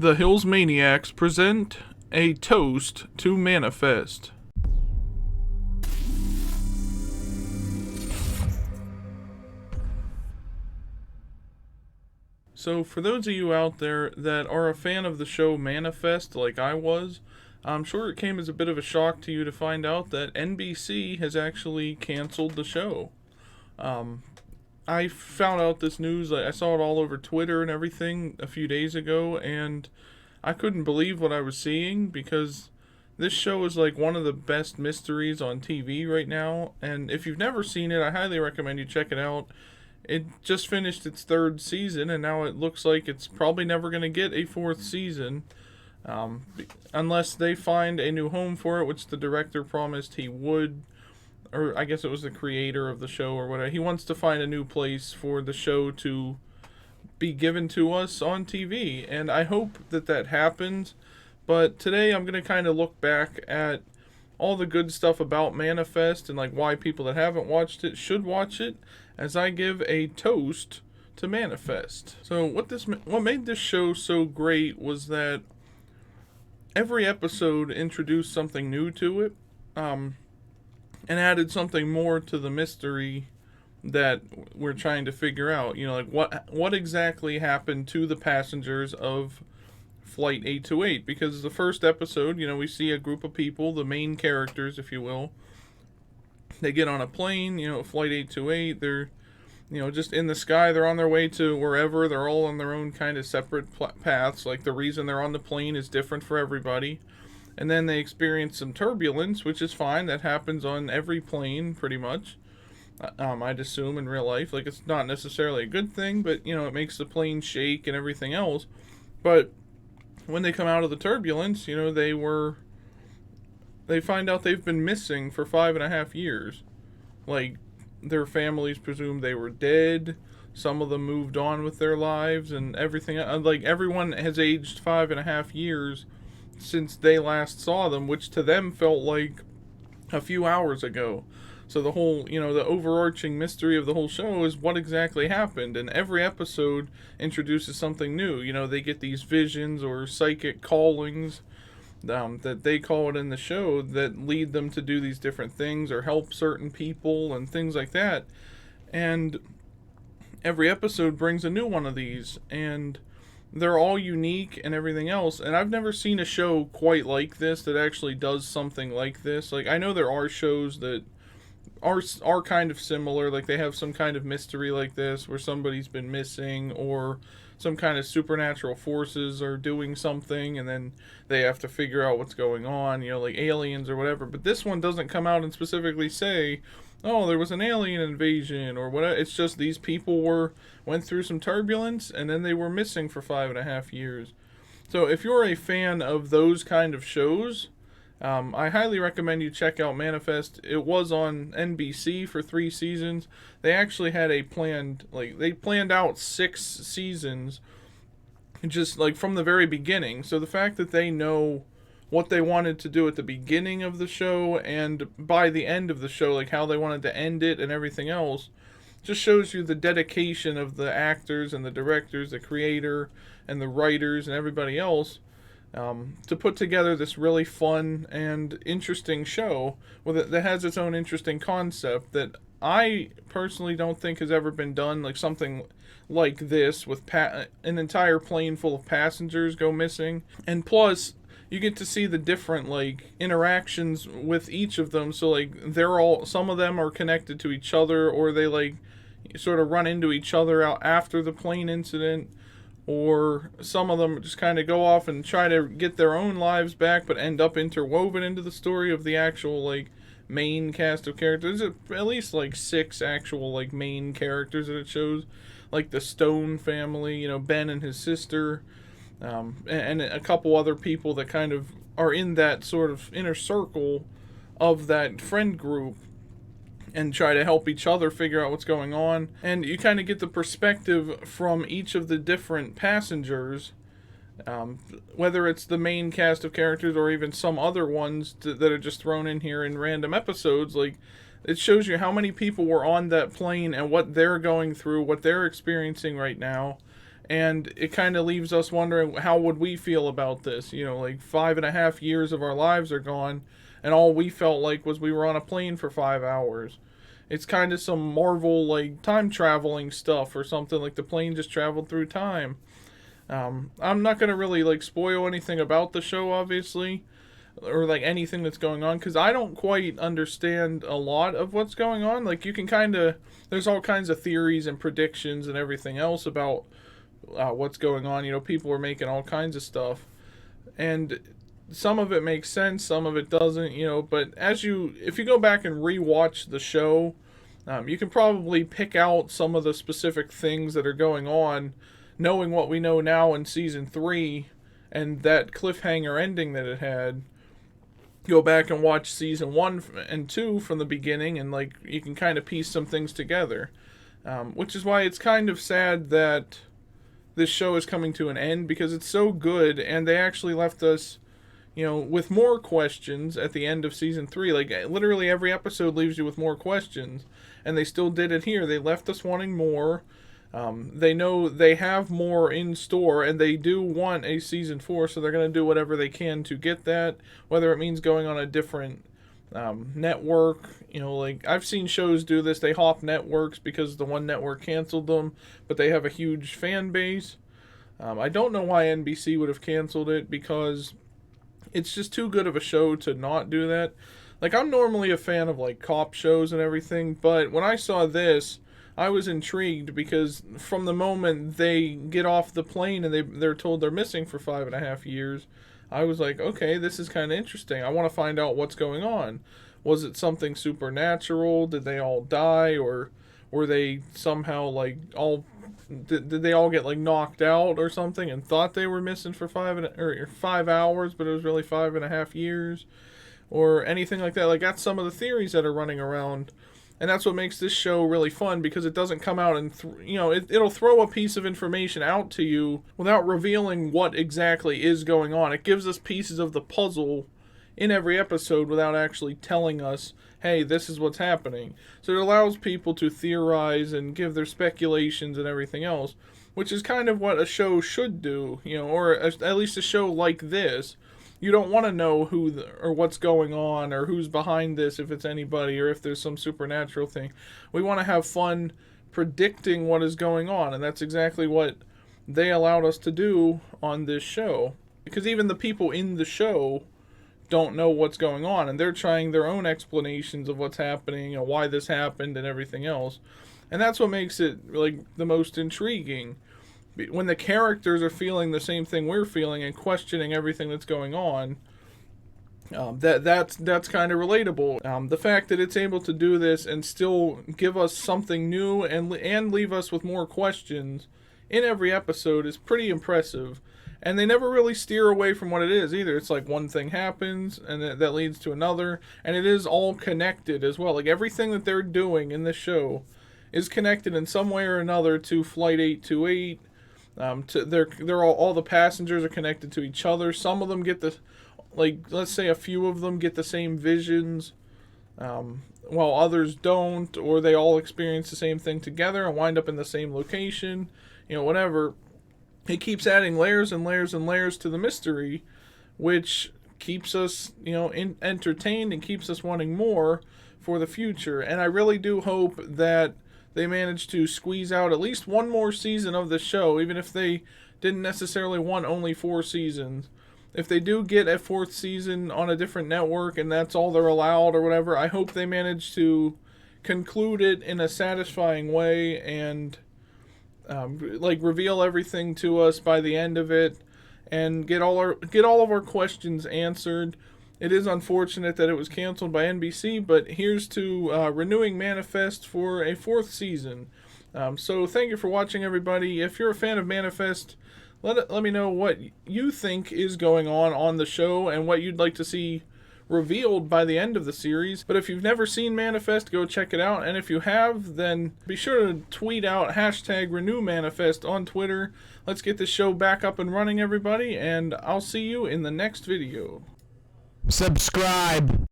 The Hills Maniacs present a toast to Manifest. So, for those of you out there that are a fan of the show Manifest, like I was, I'm sure it came as a bit of a shock to you to find out that NBC has actually canceled the show. I found out this news, I saw it all over Twitter and everything a few days ago, and I couldn't believe what I was seeing because this show is like one of the best mysteries on TV right now. And if you've never seen it, I highly recommend you check it out. It just finished its third season, and now it looks like it's probably never going to get a fourth season. Unless they find a new home for it, which the director promised he would. Or I guess it was the creator of the show or whatever. He wants to find a new place for the show to be given to us on TV, and I hope that that happens. But today I'm going to kind of look back at all the good stuff about Manifest and like why people that haven't watched it should watch it, as I give a toast to Manifest. So what made this show so great was that every episode introduced something new to it, and added something more to the mystery that we're trying to figure out. You know, like what exactly happened to the passengers of Flight 828? Because the first episode, you know, we see a group of people, the main characters, if you will. They get on a plane, you know, Flight 828. They're, you know, just in the sky. They're on their way to wherever. They're all on their own kind of separate paths. Like the reason they're on the plane is different for everybody. And then they experience some turbulence, which is fine. That happens on every plane, pretty much. I'd assume in real life. Like, it's not necessarily a good thing, but, you know, it makes the plane shake and everything else. But when they come out of the turbulence, you know, they find out they've been missing for 5.5 years. Like, their families presumed they were dead. Some of them moved on with their lives and everything. Like, everyone has aged 5.5 years since they last saw them, which to them felt like a few hours ago. So the whole, you know, the overarching mystery of the whole show is what exactly happened, and every episode introduces something new. You know, they get these visions or psychic callings, that they call it in the show, that lead them to do these different things or help certain people and things like that. And every episode brings a new one of these, and they're all unique and everything else. And I've never seen a show quite like this that actually does something like this. Like, I know there are shows that are kind of similar, like they have some kind of mystery like this where somebody's been missing or some kind of supernatural forces are doing something and then they have to figure out what's going on, you know, like aliens or whatever. But this one doesn't come out and specifically say, oh, there was an alien invasion or whatever. It's just these people went through some turbulence and then they were missing for 5.5 years. So if you're a fan of those kind of shows, I highly recommend you check out Manifest. It was on NBC for 3 seasons. They actually had they planned out 6 seasons just like from the very beginning. So the fact that they know what they wanted to do at the beginning of the show and by the end of the show, like how they wanted to end it and everything else, just shows you the dedication of the actors and the directors, the creator and the writers and everybody else, to put together this really fun and interesting show that has its own interesting concept that I personally don't think has ever been done, like something like this with an entire plane full of passengers go missing. And plus, you get to see the different like interactions with each of them. So like some of them are connected to each other, or they like sort of run into each other out after the plane incident. Or some of them just kind of go off and try to get their own lives back, but end up interwoven into the story of the actual, like, main cast of characters. There's at least, like, 6 actual, like, main characters that it shows. Like the Stone family, you know, Ben and his sister, and a couple other people that kind of are in that sort of inner circle of that friend group, and try to help each other figure out what's going on. And you kind of get the perspective from each of the different passengers, whether it's the main cast of characters or even some other ones that are just thrown in here in random episodes. Like, it shows you how many people were on that plane and what they're going through, what they're experiencing right now. And it kind of leaves us wondering, how would we feel about this? You know, like 5.5 years of our lives are gone, and all we felt like was we were on a plane for 5 hours. It's kind of some Marvel, like, time traveling stuff or something, like the plane just traveled through time. I'm not going to really, like, spoil anything about the show, obviously, or, like, anything that's going on, because I don't quite understand a lot of what's going on. Like, you can kind of, there's all kinds of theories and predictions and everything else about what's going on. You know, people are making all kinds of stuff, and some of it makes sense, some of it doesn't. You know, but if you go back and rewatch the show, you can probably pick out some of the specific things that are going on, knowing what we know now in season 3 and that cliffhanger ending that it had. Go back and watch season 1 and 2 from the beginning, and, like, you can kind of piece some things together. Which is why it's kind of sad that this show is coming to an end, because it's so good, and they actually left us, you know, with more questions at the end of season 3. Like, literally every episode leaves you with more questions, and they still did it here. They left us wanting more. They know they have more in store, and they do want a season 4, so they're going to do whatever they can to get that, whether it means going on a different network. You know, like, I've seen shows do this. They hop networks because the one network canceled them, but they have a huge fan base. I don't know why NBC would have canceled it, because it's just too good of a show to not do that. Like, I'm normally a fan of, like, cop shows and everything, but when I saw this, I was intrigued, because from the moment they get off the plane and they're told they're missing for 5.5 years, I was like, okay, this is kind of interesting. I want to find out what's going on. Was it something supernatural? Did they all die? Or were they somehow, like, all... Did they all get, like, knocked out or something and thought they were missing for 5 hours, but it was really 5.5 years? Or anything like that. Like, that's some of the theories that are running around. And that's what makes this show really fun, because it doesn't come out and, it'll throw a piece of information out to you without revealing what exactly is going on. It gives us pieces of the puzzle in every episode without actually telling us, hey, this is what's happening. So it allows people to theorize and give their speculations and everything else, which is kind of what a show should do, or at least a show like this. You don't want to know who or what's going on or who's behind this, if it's anybody, or if there's some supernatural thing. We want to have fun predicting what is going on, and that's exactly what they allowed us to do on this show. Because even the people in the show don't know what's going on, and they're trying their own explanations of what's happening and why this happened and everything else. And that's what makes it, like, the most intriguing. When the characters are feeling the same thing we're feeling and questioning everything that's going on, that's kind of relatable. The fact that it's able to do this and still give us something new and leave us with more questions in every episode is pretty impressive. And they never really steer away from what it is either. It's like one thing happens and that leads to another, and it is all connected as well. Like, everything that they're doing in this show is connected in some way or another to Flight 828. They're all the passengers are connected to each other. Some of them get let's say a few of them get the same visions, while others don't, or they all experience the same thing together and wind up in the same location. Whatever. It keeps adding layers and layers and layers to the mystery, which keeps us, entertained and keeps us wanting more for the future. And I really do hope that they managed to squeeze out at least one more season of the show, even if they didn't necessarily want only 4 seasons. If they do get a 4th season on a different network and that's all they're allowed or whatever, I hope they manage to conclude it in a satisfying way and reveal everything to us by the end of it and get all of our questions answered. It is unfortunate that it was canceled by NBC, but here's to renewing Manifest for a 4th season. So thank you for watching, everybody. If you're a fan of Manifest, let me know what you think is going on the show and what you'd like to see revealed by the end of the series. But if you've never seen Manifest, go check it out. And if you have, then be sure to tweet out #RenewManifest on Twitter. Let's get this show back up and running, everybody, and I'll see you in the next video. Subscribe.